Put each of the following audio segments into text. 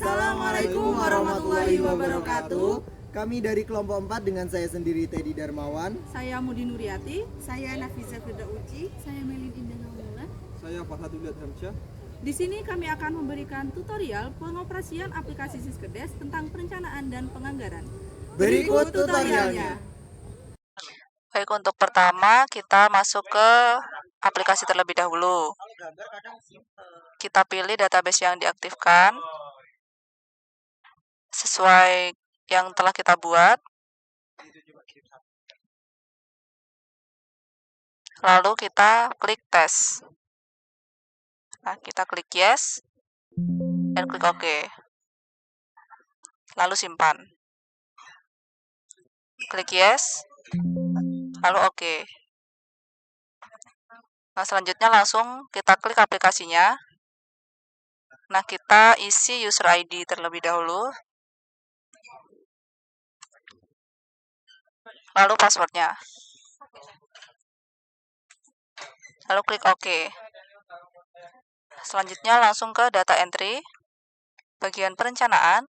Assalamualaikum warahmatullahi wabarakatuh. Kami dari kelompok 4 dengan saya sendiri Teddy Darmawan. Saya Mudi Nuriati. Saya Nafisa Firdausi. Saya Melin Indah Naula. Saya Farhaduliat Hamsyah. Di sini kami akan memberikan tutorial pengoperasian aplikasi Siskedes tentang perencanaan dan penganggaran. Berikut tutorialnya. Baik, untuk pertama kita masuk ke aplikasi terlebih dahulu. Kita pilih database yang diaktifkan sesuai yang telah kita buat. Lalu kita klik tes. Nah, kita klik yes dan klik OK. Lalu simpan. Klik yes, lalu OK. Nah, selanjutnya langsung kita klik aplikasinya. Nah, kita isi user ID terlebih dahulu. Lalu passwordnya. Lalu klik OK. Selanjutnya langsung ke data entry, bagian perencanaan,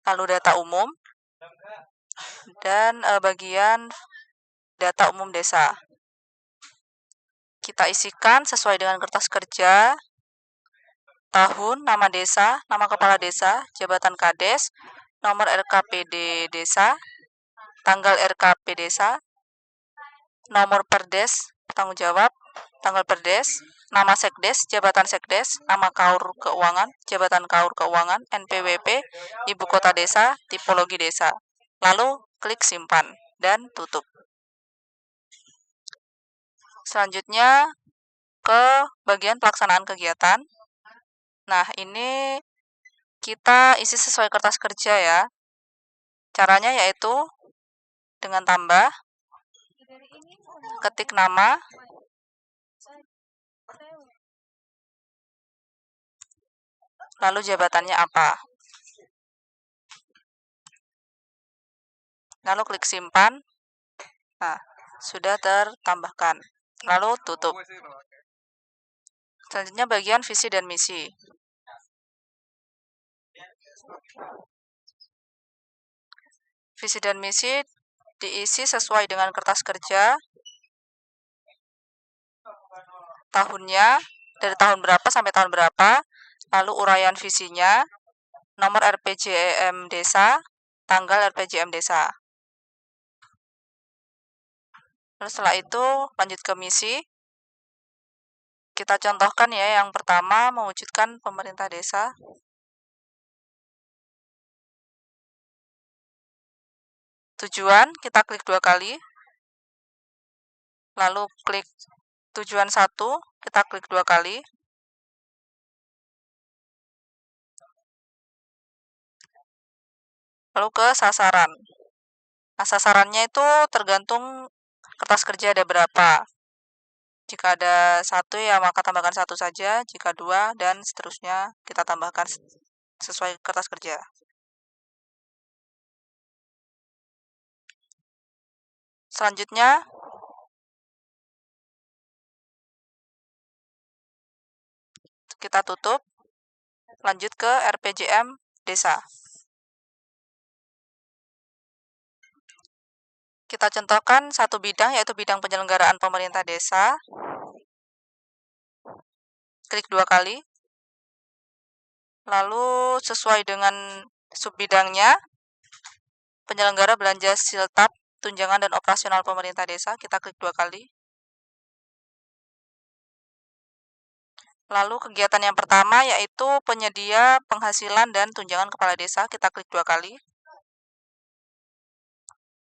lalu data umum, dan bagian data umum desa. Kita isikan sesuai dengan kertas kerja, tahun, nama desa, nama kepala desa, jabatan kades, nomor RKPD desa, tanggal RKP desa, nomor perdes, tanggung jawab, tanggal perdes, nama sekdes, jabatan sekdes, nama kaur keuangan, jabatan kaur keuangan, NPWP, ibu kota desa, tipologi desa. Lalu klik simpan dan tutup. Selanjutnya ke bagian pelaksanaan kegiatan. Nah, ini kita isi sesuai kertas kerja ya. Caranya yaitu dengan tambah, ketik nama, lalu jabatannya apa. Lalu klik simpan. Nah, sudah tertambahkan. Lalu tutup. Selanjutnya bagian visi dan misi. Visi dan misi diisi sesuai dengan kertas kerja, tahunnya, dari tahun berapa sampai tahun berapa, lalu uraian visinya, nomor RPJM desa, tanggal RPJM desa. Lalu setelah itu lanjut ke misi. Kita contohkan ya, yang pertama mewujudkan pemerintah desa. Tujuan, kita klik 2 kali. Lalu klik tujuan 1, kita klik 2 kali. Lalu ke sasaran. Nah, sasarannya itu tergantung kertas kerja ada berapa. Jika ada 1 ya maka tambahkan 1 saja, jika 2 dan seterusnya kita tambahkan sesuai kertas kerja. Selanjutnya kita tutup, lanjut ke RPJM desa. Kita contohkan satu bidang, yaitu bidang penyelenggaraan pemerintah desa. Klik 2 kali. Lalu sesuai dengan subbidangnya, penyelenggara belanja siltap, tunjangan dan operasional pemerintah desa, kita klik 2 kali. Lalu kegiatan yang pertama yaitu penyedia penghasilan dan tunjangan kepala desa, kita klik 2 kali.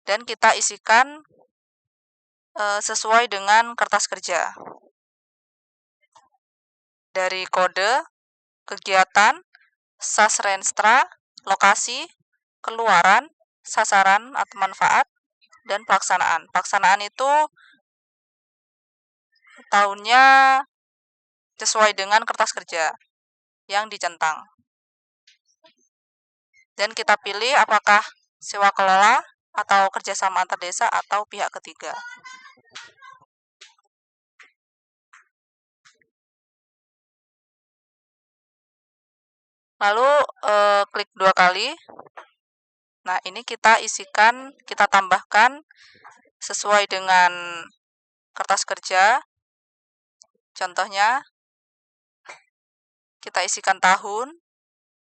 Dan kita isikan sesuai dengan kertas kerja. Dari kode, kegiatan, sasrenstra, lokasi, keluaran, sasaran atau manfaat, dan pelaksanaan. Pelaksanaan itu tahunnya sesuai dengan kertas kerja yang dicentang. Dan kita pilih apakah sewa kelola atau kerjasama antar desa atau pihak ketiga. Lalu klik 2 kali. Nah, ini kita isikan, kita tambahkan sesuai dengan kertas kerja. Contohnya, kita isikan tahun,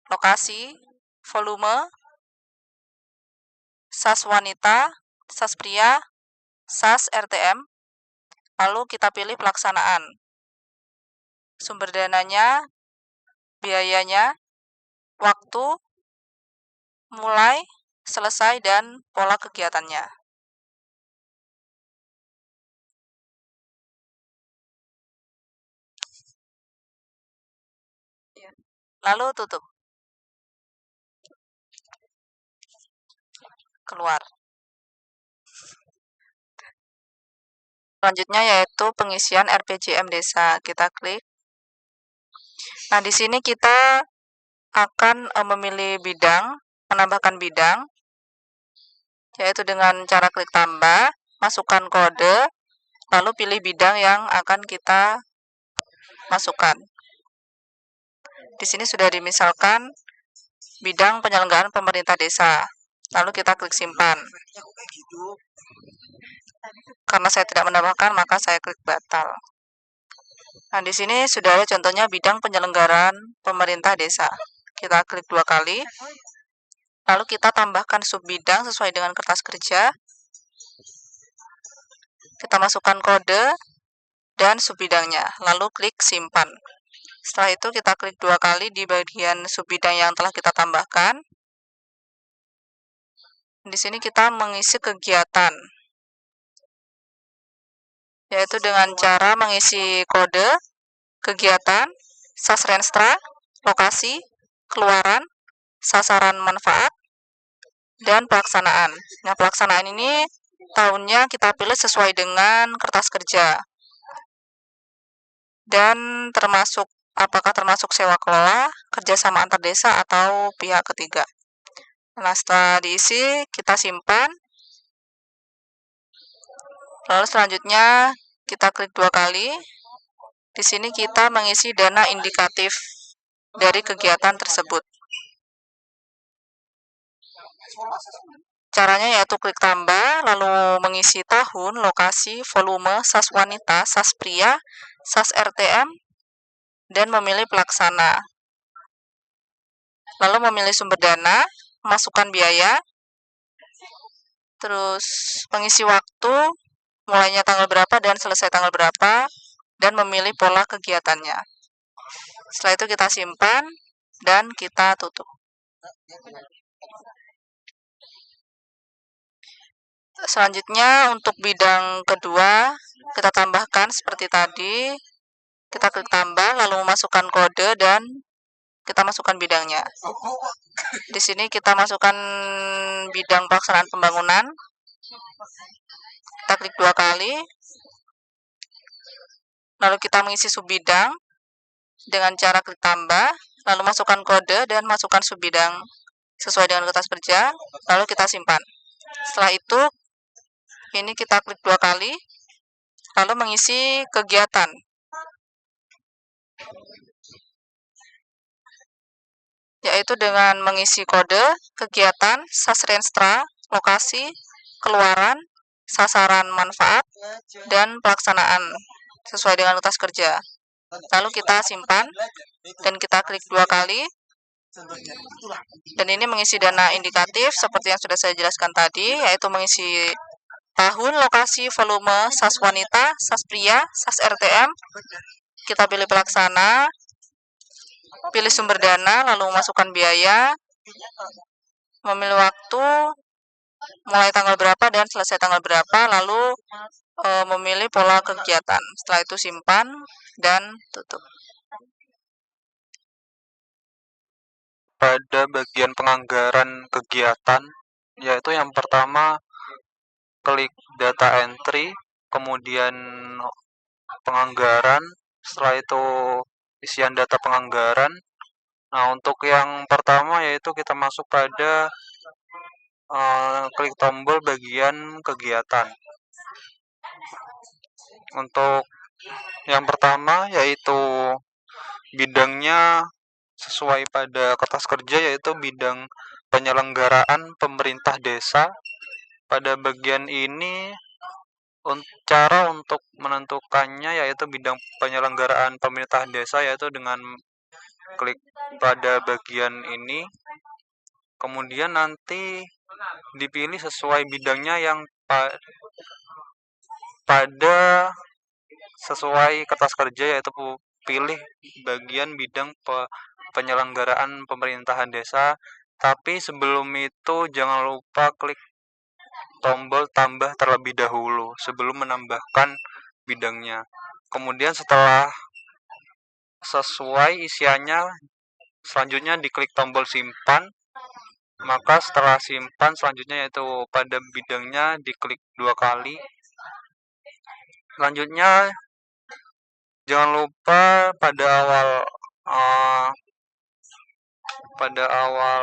lokasi, volume, SAS wanita, SAS pria, SAS RTM, lalu kita pilih pelaksanaan. Sumber dananya, biayanya, waktu, mulai, selesai, dan pola kegiatannya. Lalu tutup. Keluar. Selanjutnya yaitu pengisian RPJM desa. Kita klik. Nah, di sini kita akan memilih bidang, menambahkan bidang, yaitu dengan cara klik tambah, masukkan kode, lalu pilih bidang yang akan kita masukkan. Di sini sudah dimisalkan bidang penyelenggaraan pemerintah desa. Lalu kita klik simpan. Karena saya tidak menambahkan, maka saya klik batal. Nah, di sini sudah ada contohnya bidang penyelenggaraan pemerintah desa. Kita klik 2 kali. Lalu kita tambahkan subbidang sesuai dengan kertas kerja. Kita masukkan kode dan subbidangnya. Lalu klik simpan. Setelah itu kita klik 2 kali di bagian subbidang yang telah kita tambahkan. Di sini kita mengisi kegiatan, yaitu dengan cara mengisi kode, kegiatan, SAS Renstra, lokasi, keluaran, sasaran manfaat, dan pelaksanaan. Nah, pelaksanaan ini tahunnya kita pilih sesuai dengan kertas kerja. Dan apakah termasuk sewa kelola, kerjasama antar desa, atau pihak ketiga. Nah, setelah diisi, kita simpan. Lalu selanjutnya kita klik 2 kali. Di sini kita mengisi dana indikatif dari kegiatan tersebut. Caranya yaitu klik tambah, lalu mengisi tahun, lokasi, volume, SAS wanita, SAS pria, SAS RTM, dan memilih pelaksana. Lalu memilih sumber dana, masukkan biaya, terus mengisi waktu, mulainya tanggal berapa dan selesai tanggal berapa, dan memilih pola kegiatannya. Setelah itu kita simpan dan kita tutup. Selanjutnya untuk bidang kedua, kita tambahkan seperti tadi. Kita klik tambah, lalu memasukkan kode dan kita masukkan bidangnya. Di sini kita masukkan bidang pelaksanaan pembangunan. Kita klik 2 kali. Lalu kita mengisi subbidang dengan cara klik tambah, lalu masukkan kode dan masukkan subbidang sesuai dengan kertas kerja, lalu kita simpan. Setelah itu, ini kita klik 2 kali, lalu mengisi kegiatan. Yaitu dengan mengisi kode, kegiatan, SAS Renstra, lokasi, keluaran, sasaran manfaat, dan pelaksanaan sesuai dengan kertas kerja. Lalu kita simpan dan kita klik 2 kali. Dan ini mengisi dana indikatif seperti yang sudah saya jelaskan tadi, yaitu mengisi tahun, lokasi, volume, SAS wanita, SAS pria, SAS RTM. Kita pilih pelaksana, pilih sumber dana, lalu masukkan biaya, memilih waktu, mulai tanggal berapa dan selesai tanggal berapa, lalu memilih pola kegiatan. Setelah itu simpan dan tutup. Pada bagian penganggaran kegiatan, yaitu yang pertama klik data entry, kemudian penganggaran, setelah itu isian data penganggaran. Nah, untuk yang pertama yaitu kita masuk pada klik tombol bagian kegiatan. Untuk yang pertama yaitu bidangnya sesuai pada kertas kerja, yaitu bidang penyelenggaraan pemerintah desa. Pada bagian ini cara untuk menentukannya yaitu bidang penyelenggaraan pemerintah desa, yaitu dengan klik pada bagian ini, kemudian nanti dipilih sesuai bidangnya yang pada sesuai kertas kerja, yaitu pilih bagian bidang penyelenggaraan pemerintahan desa. Tapi sebelum itu jangan lupa klik tombol tambah terlebih dahulu sebelum menambahkan bidangnya. Kemudian setelah sesuai isiannya, selanjutnya diklik tombol simpan. Maka setelah simpan, selanjutnya yaitu pada bidangnya diklik 2 kali. Selanjutnya jangan lupa pada awal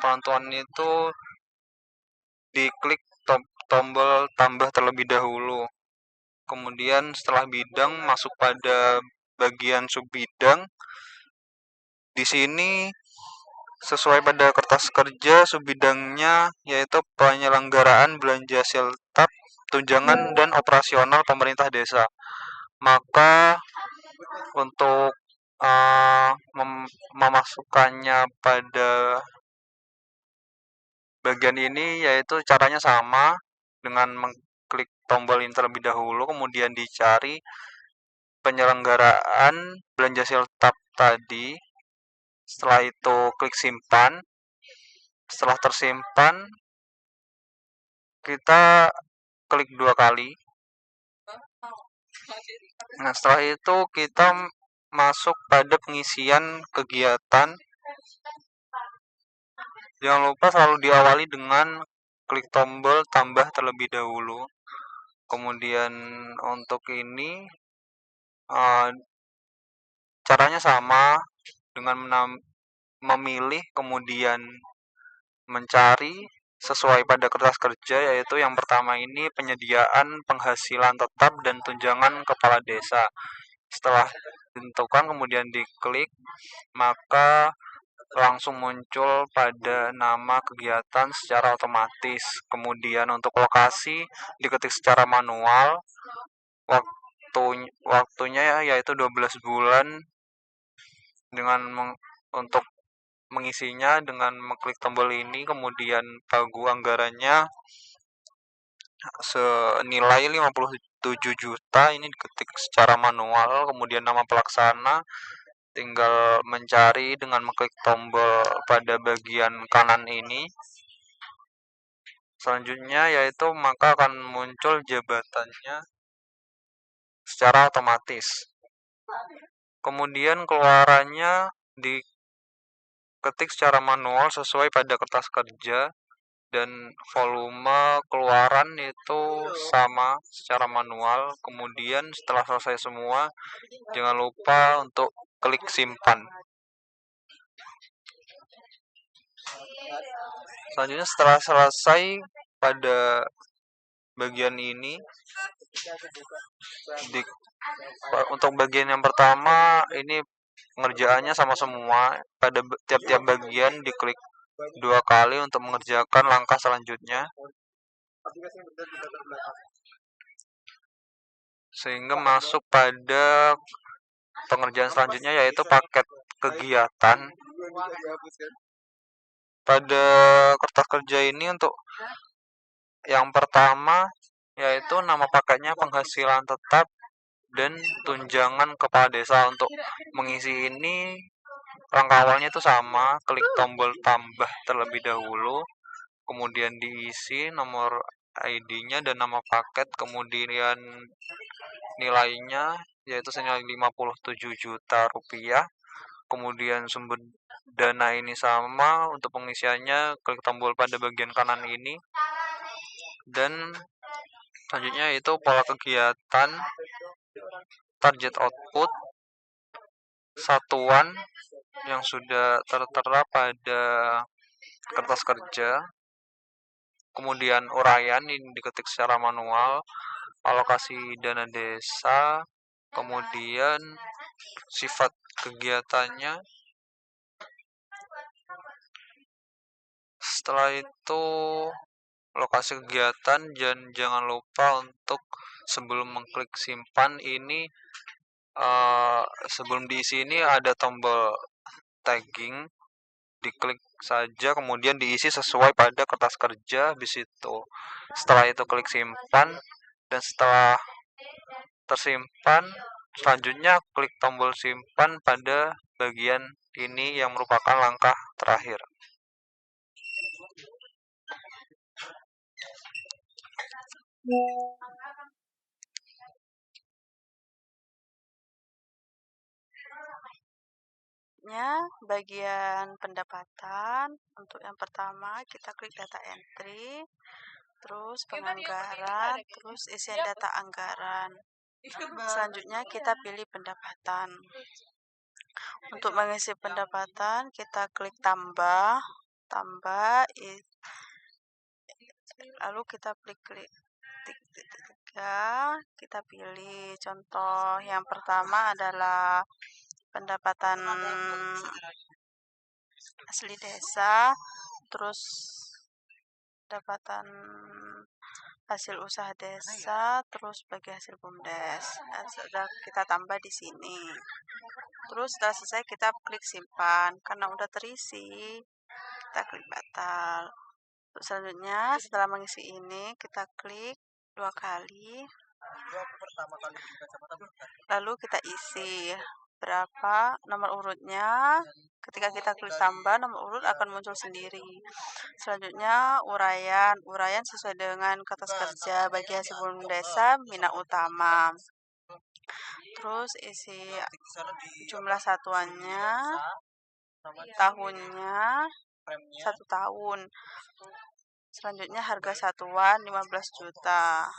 penentuan itu diklik tombol tambah terlebih dahulu. Kemudian setelah bidang masuk pada bagian subbidang. Di sini sesuai pada kertas kerja, subbidangnya yaitu penyelenggaraan belanja siltap, tunjangan dan operasional pemerintah desa. Maka untuk memasukkannya pada bagian ini yaitu caranya sama, dengan mengklik tombol ini terlebih dahulu, kemudian dicari penyelenggaraan belanja siltap tadi. Setelah itu klik simpan. Setelah tersimpan, kita klik 2 kali. Nah, setelah itu kita masuk pada pengisian kegiatan. Jangan lupa selalu diawali dengan klik tombol tambah terlebih dahulu. Kemudian untuk ini caranya sama, dengan memilih kemudian mencari sesuai pada kertas kerja, yaitu yang pertama ini penyediaan penghasilan tetap dan tunjangan kepala desa. Setelah ditentukan kemudian diklik, maka langsung muncul pada nama kegiatan secara otomatis. Kemudian untuk lokasi diketik secara manual, waktunya yaitu 12 bulan, untuk mengisinya dengan mengklik tombol ini. Kemudian pagu anggarannya senilai 57 juta, ini diketik secara manual. Kemudian nama pelaksana tinggal mencari dengan mengklik tombol pada bagian kanan ini. Selanjutnya yaitu maka akan muncul jabatannya secara otomatis. Kemudian keluarannya diketik secara manual sesuai pada kertas kerja, dan volume keluaran itu sama secara manual. Kemudian setelah selesai semua, jangan lupa untuk klik simpan. Selanjutnya setelah selesai pada bagian ini, untuk bagian yang pertama ini pengerjaannya sama semua. Pada tiap-tiap bagian diklik 2 kali untuk mengerjakan langkah selanjutnya, sehingga masuk pada pengerjaan selanjutnya yaitu paket kegiatan. Pada kertas kerja ini untuk yang pertama yaitu nama paketnya penghasilan tetap dan tunjangan kepala desa. Untuk mengisi ini langkah awalnya itu sama, klik tombol tambah terlebih dahulu, kemudian diisi nomor ID-nya dan nama paket, kemudian nilainya yaitu senilai 57 juta rupiah. Kemudian sumber dana ini sama, untuk pengisiannya klik tombol pada bagian kanan ini. Dan selanjutnya itu pola kegiatan, target output, satuan yang sudah tertera pada kertas kerja. Kemudian uraian ini diketik secara manual, alokasi dana desa, kemudian sifat kegiatannya. Setelah itu lokasi kegiatan, dan jangan lupa untuk sebelum mengklik simpan ini, sebelum diisi ini ada tombol tagging, diklik saja kemudian diisi sesuai pada kertas kerja. Habis itu setelah itu klik simpan, dan setelah tersimpan selanjutnya klik tombol simpan pada bagian ini yang merupakan langkah terakhir. Bagian pendapatan, untuk yang pertama kita klik data entry, terus penganggaran, terus isian data anggaran. Selanjutnya kita pilih pendapatan. Untuk mengisi pendapatan kita klik tambah, lalu kita klik titik 3, kita pilih contoh yang pertama adalah pendapatan asli desa, terus pendapatan hasil usaha desa, terus bagi hasil BUMDes. Sudah kita tambah di sini. Terus setelah selesai kita klik simpan. Karena udah terisi, kita klik batal. Untuk selanjutnya setelah mengisi ini kita klik 2 kali. Lalu kita isi berapa nomor urutnya. Ketika kita klik tambah, nomor urut akan muncul sendiri. Selanjutnya uraian sesuai dengan kertas kerja bagi hasil BUMDes desa minat utama. Terus isi jumlah satuannya, tahunnya 1 tahun. Selanjutnya harga satuan 15 juta.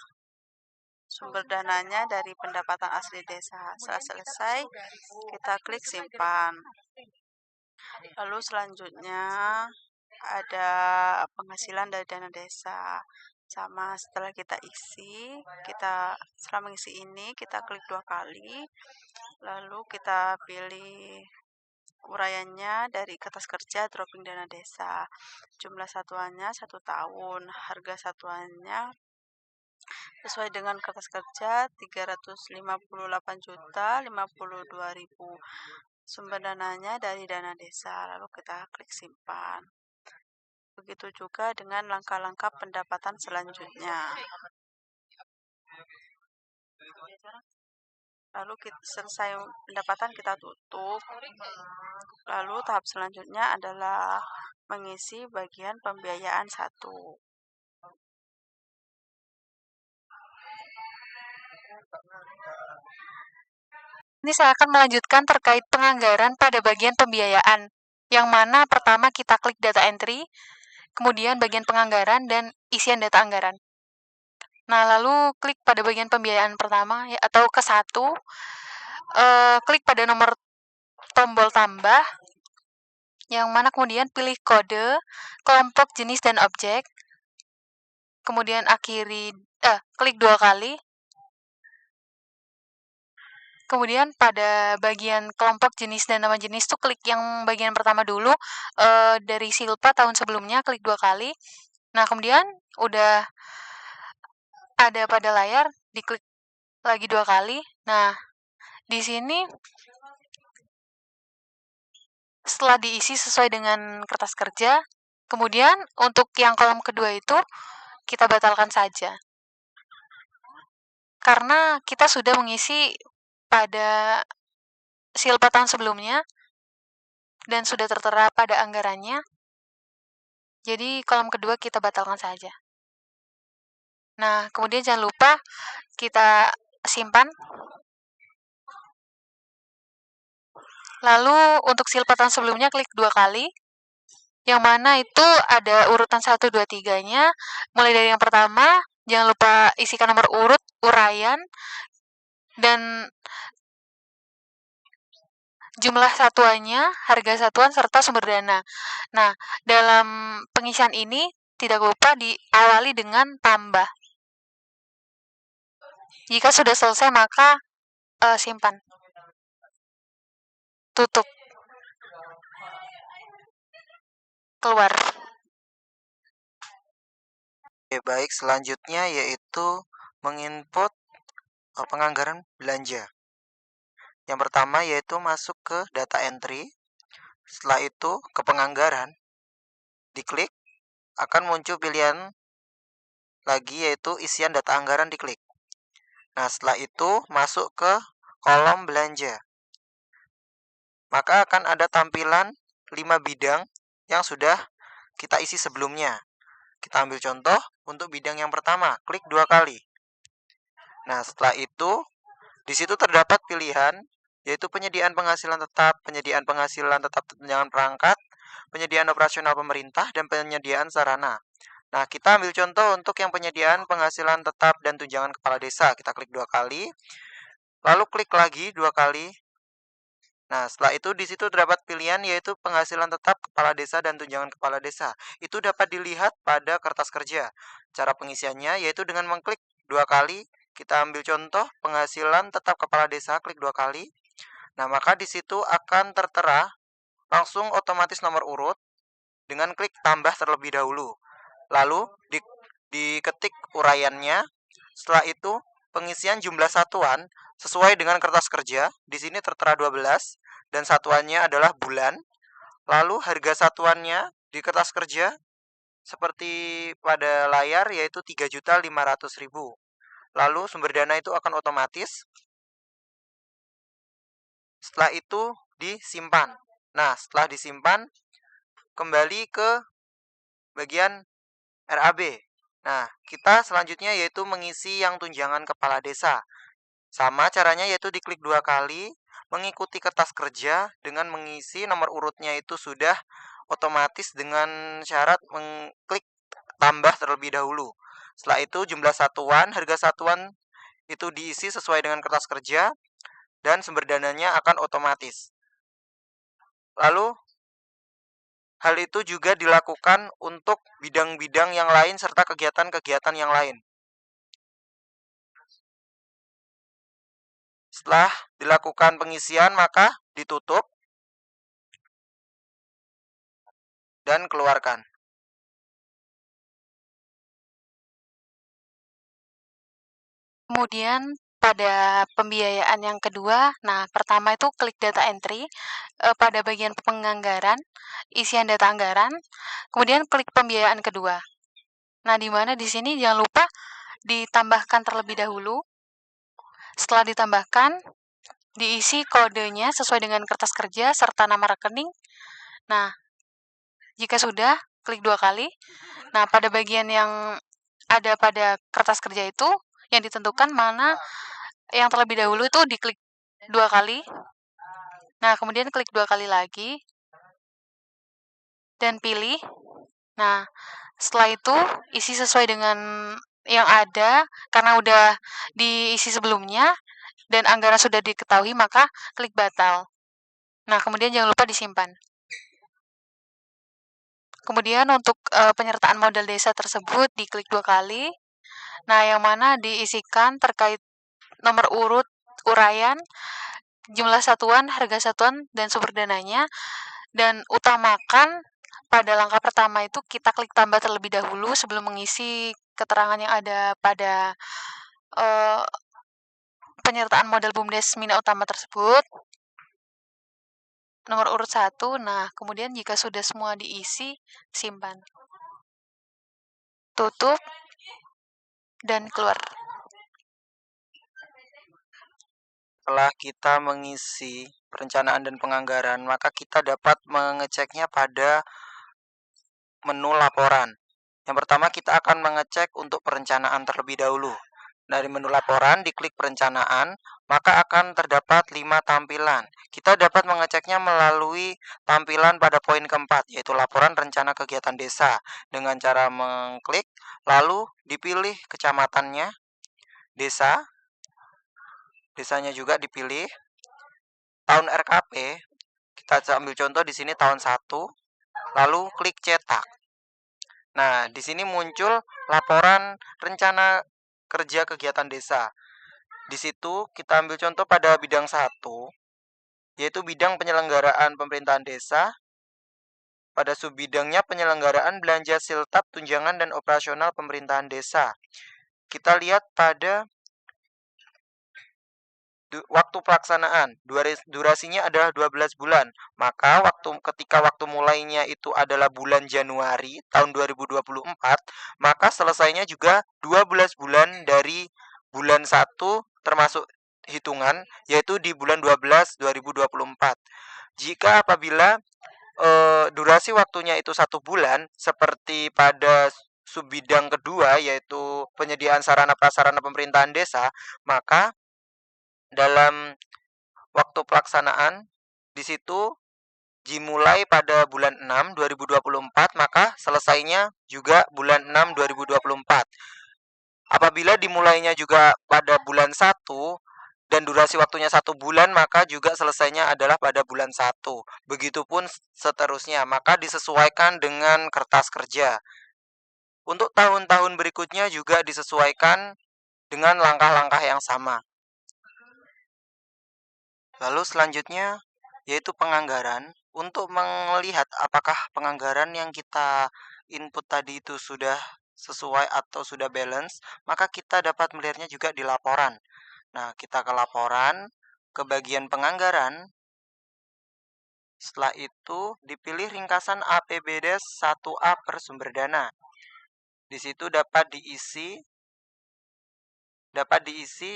Sumber dananya dari pendapatan asli desa. Setelah selesai, kita klik simpan. Lalu selanjutnya ada penghasilan dari dana desa. Sama, setelah kita isi, setelah mengisi ini kita klik 2 kali. Lalu kita pilih uraiannya dari kertas kerja dropping dana desa. Jumlah satuannya 1 tahun. Harga satuannya sesuai dengan kertas kerja 358.052.000. Sumber dananya dari dana desa. Lalu kita klik simpan. Begitu juga dengan langkah-langkah pendapatan selanjutnya. Lalu selesai pendapatan kita tutup. Lalu tahap selanjutnya adalah mengisi bagian pembiayaan 1. Ini saya akan melanjutkan terkait penganggaran pada bagian pembiayaan, yang mana pertama kita klik data entry, kemudian bagian penganggaran dan isian data anggaran. Nah, lalu klik pada bagian pembiayaan pertama, atau ke 1, klik pada nomor tombol tambah, yang mana kemudian pilih kode, kelompok, jenis, dan objek, kemudian klik 2 kali. Kemudian pada bagian kelompok, jenis, dan nama jenis tuh klik yang bagian pertama dulu, dari Silpa tahun sebelumnya, klik 2 kali. Nah, kemudian udah ada pada layar, diklik lagi 2 kali. Nah, di sini setelah diisi sesuai dengan kertas kerja, kemudian untuk yang kolom kedua itu kita batalkan saja. Karena kita sudah mengisi pada Silpa tahun sebelumnya dan sudah tertera pada anggarannya. Jadi kolom kedua kita batalkan saja. Nah, kemudian jangan lupa kita simpan. Lalu untuk Silpa tahun sebelumnya klik 2 kali. Yang mana itu ada urutan 1, 2, 3-nya. Mulai dari yang pertama, jangan lupa isikan nomor urut, uraian, dan jumlah satuannya, harga satuan, serta sumber dana. Nah, dalam pengisian ini tidak lupa diawali dengan tambah. Jika sudah selesai, maka simpan. tutup, keluar. Oke, baik, selanjutnya yaitu menginput penganggaran belanja. Yang pertama yaitu masuk ke data entry. Setelah itu ke penganggaran, diklik, akan muncul pilihan lagi yaitu isian data anggaran, diklik. Nah, setelah itu masuk ke kolom belanja. Maka akan ada tampilan 5 bidang yang sudah kita isi sebelumnya. Kita ambil contoh untuk bidang yang pertama, klik 2 kali. Nah, setelah itu di situ terdapat pilihan yaitu penyediaan penghasilan tetap tunjangan perangkat, penyediaan operasional pemerintah, dan penyediaan sarana. Nah, kita ambil contoh untuk yang penyediaan penghasilan tetap dan tunjangan kepala desa. Kita klik 2 kali, lalu klik lagi 2 kali. Nah, setelah itu di situ terdapat pilihan yaitu penghasilan tetap kepala desa dan tunjangan kepala desa. Itu dapat dilihat pada kertas kerja. Cara pengisiannya yaitu dengan mengklik 2 kali. Kita ambil contoh penghasilan tetap kepala desa, klik 2 kali. Nah, maka di situ akan tertera langsung otomatis nomor urut dengan klik tambah terlebih dahulu. Lalu diketik uraiannya. Setelah itu pengisian jumlah satuan sesuai dengan kertas kerja. Di sini tertera 12 dan satuannya adalah bulan. Lalu harga satuannya di kertas kerja seperti pada layar yaitu 3.500.000. Lalu sumber dana itu akan otomatis. Setelah itu disimpan. Nah, setelah disimpan, kembali ke bagian RAB. Nah, kita selanjutnya yaitu mengisi yang tunjangan kepala desa. Sama caranya yaitu diklik 2 kali, mengikuti kertas kerja dengan mengisi nomor urutnya itu sudah otomatis dengan syarat mengklik tambah terlebih dahulu. Setelah itu jumlah satuan, harga satuan itu diisi sesuai dengan kertas kerja dan sumber dananya akan otomatis. Lalu hal itu juga dilakukan untuk bidang-bidang yang lain serta kegiatan-kegiatan yang lain. Setelah dilakukan pengisian, maka ditutup dan keluarkan. Kemudian pada pembiayaan yang kedua, nah pertama itu klik data entry, pada bagian penganggaran, isian data anggaran, kemudian klik pembiayaan kedua. Nah, di mana di sini jangan lupa ditambahkan terlebih dahulu. Setelah ditambahkan, diisi kodenya sesuai dengan kertas kerja serta nama rekening. Nah, jika sudah, klik 2 kali. Nah, pada bagian yang ada pada kertas kerja itu, yang ditentukan mana yang terlebih dahulu itu diklik 2 kali. Nah, kemudian klik 2 kali lagi dan pilih. Nah, setelah itu isi sesuai dengan yang ada karena udah diisi sebelumnya dan anggaran sudah diketahui, maka klik batal. Nah, kemudian jangan lupa disimpan. Kemudian untuk penyertaan modal desa tersebut diklik 2 kali. Nah, yang mana diisikan terkait nomor urut, uraian, jumlah satuan, harga satuan, dan sumber dananya. Dan utamakan pada langkah pertama itu kita klik tambah terlebih dahulu sebelum mengisi keterangan yang ada pada penyertaan modal BUMDes Mina Utama tersebut. Nomor urut 1, nah kemudian jika sudah semua diisi, simpan. Tutup dan keluar. Setelah kita mengisi perencanaan dan penganggaran, maka kita dapat mengeceknya pada menu laporan. Yang pertama kita akan mengecek untuk perencanaan terlebih dahulu. Dari menu laporan diklik perencanaan, maka akan terdapat 5 tampilan. Kita dapat mengeceknya melalui tampilan pada poin keempat, yaitu laporan rencana kegiatan desa. Dengan cara mengklik, lalu dipilih kecamatannya, desanya juga dipilih. Tahun RKP, kita ambil contoh di sini tahun 1, lalu klik cetak. Nah, di sini muncul laporan rencana kerja kegiatan desa. Di situ kita ambil contoh pada bidang 1. yaitu bidang penyelenggaraan pemerintahan desa. Pada subbidangnya penyelenggaraan belanja siltap, tunjangan, dan operasional pemerintahan desa. Kita lihat pada waktu pelaksanaan. Durasinya adalah 12 bulan. Maka ketika waktu mulainya itu adalah bulan Januari tahun 2024, maka selesainya juga 12 bulan dari bulan 1 termasuk hitungan, yaitu di bulan 12 2024. Jika apabila durasi waktunya itu 1 bulan, seperti pada subbidang kedua yaitu penyediaan sarana prasarana pemerintahan desa, maka dalam waktu pelaksanaan di situ dimulai pada bulan 6 2024, maka selesainya juga bulan 6 2024. Apabila dimulainya juga pada bulan 1 dan durasi waktunya 1 bulan, maka juga selesainya adalah pada bulan 1. Begitupun seterusnya, maka disesuaikan dengan kertas kerja. Untuk tahun-tahun berikutnya juga disesuaikan dengan langkah-langkah yang sama. Lalu selanjutnya yaitu penganggaran. Untuk melihat apakah penganggaran yang kita input tadi itu sudah sesuai atau sudah balance, maka kita dapat melihatnya juga di laporan. Nah, kita ke laporan, ke bagian penganggaran. Setelah itu dipilih ringkasan APBD 1A per sumber dana. Di situ dapat diisi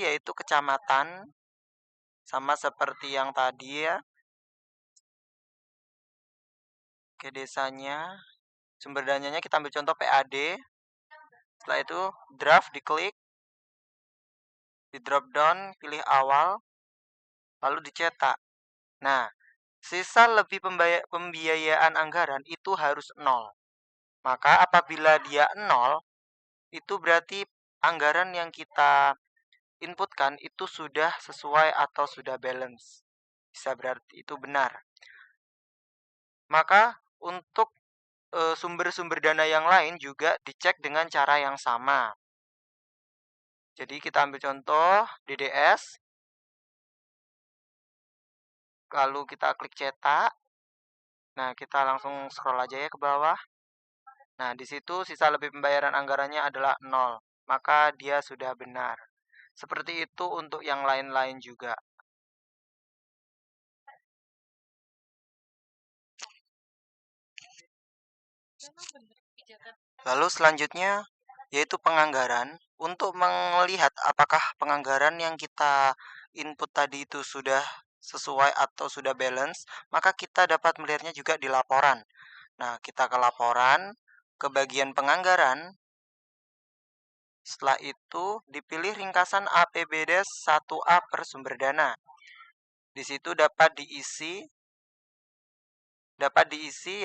yaitu kecamatan, sama seperti yang tadi ya. Oke, desanya, sumber dananya kita ambil contoh PAD. Setelah itu draft diklik, di drop down pilih awal, lalu dicetak. Nah, sisa lebih pembiayaan anggaran itu harus 0. Maka apabila dia 0, itu berarti anggaran yang kita inputkan itu sudah sesuai atau sudah balance. Bisa berarti itu benar. Maka untuk sumber-sumber dana yang lain juga dicek dengan cara yang sama. Jadi kita ambil contoh DDS. Lalu kita klik cetak. Nah, kita langsung scroll aja ya ke bawah. Nah, di situ sisa lebih pembayaran anggarannya adalah 0. Maka dia sudah benar. Seperti itu untuk yang lain-lain juga. Lalu selanjutnya yaitu penganggaran. Untuk melihat apakah penganggaran yang kita input tadi itu sudah sesuai atau sudah balance, maka kita dapat melihatnya juga di laporan. Nah, kita ke laporan, ke bagian penganggaran. Setelah itu dipilih ringkasan APBD 1A per sumber dana. Di situ dapat diisi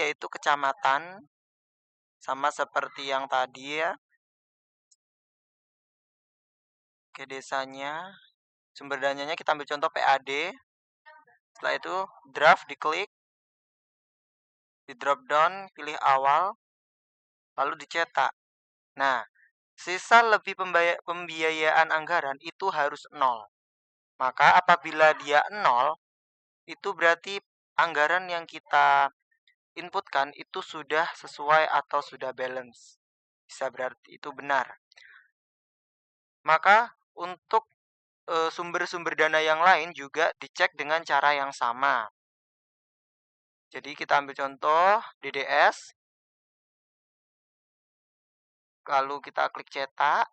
yaitu kecamatan, sama seperti yang tadi ya. Oke, desanya, sumber dananya kita ambil contoh PAD. Setelah itu draft diklik, di drop down pilih awal, lalu dicetak. Nah, sisa lebih pembiayaan anggaran itu harus 0. Maka apabila dia 0, itu berarti anggaran yang kita inputkan itu sudah sesuai atau sudah balance. Bisa berarti itu benar. Maka untuk sumber-sumber dana yang lain juga dicek dengan cara yang sama. Jadi kita ambil contoh DDS. Lalu kita klik cetak.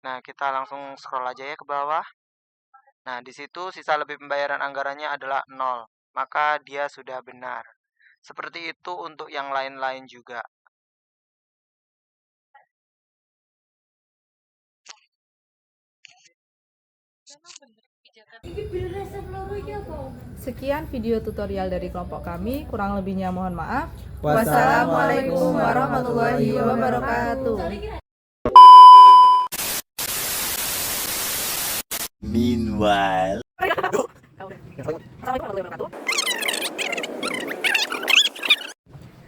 Nah, kita langsung scroll aja ya ke bawah. Nah, di situ sisa lebih pembayaran anggarannya adalah 0. Maka dia sudah benar. Seperti itu untuk yang lain-lain juga. Sekian video tutorial dari kelompok kami, kurang lebihnya mohon maaf. Wassalamualaikum warahmatullahi wabarakatuh. Meanwhile.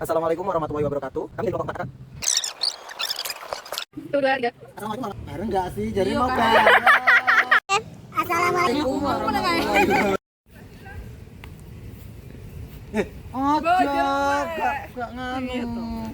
Assalamualaikum warahmatullahi wabarakatuh. Kami dari kelompok katakan. Assalamualaikum. Enggak sih, jadi mau kan. Assalamualaikum warahmatullahi wabarakatuh. Ojo, gak nganu.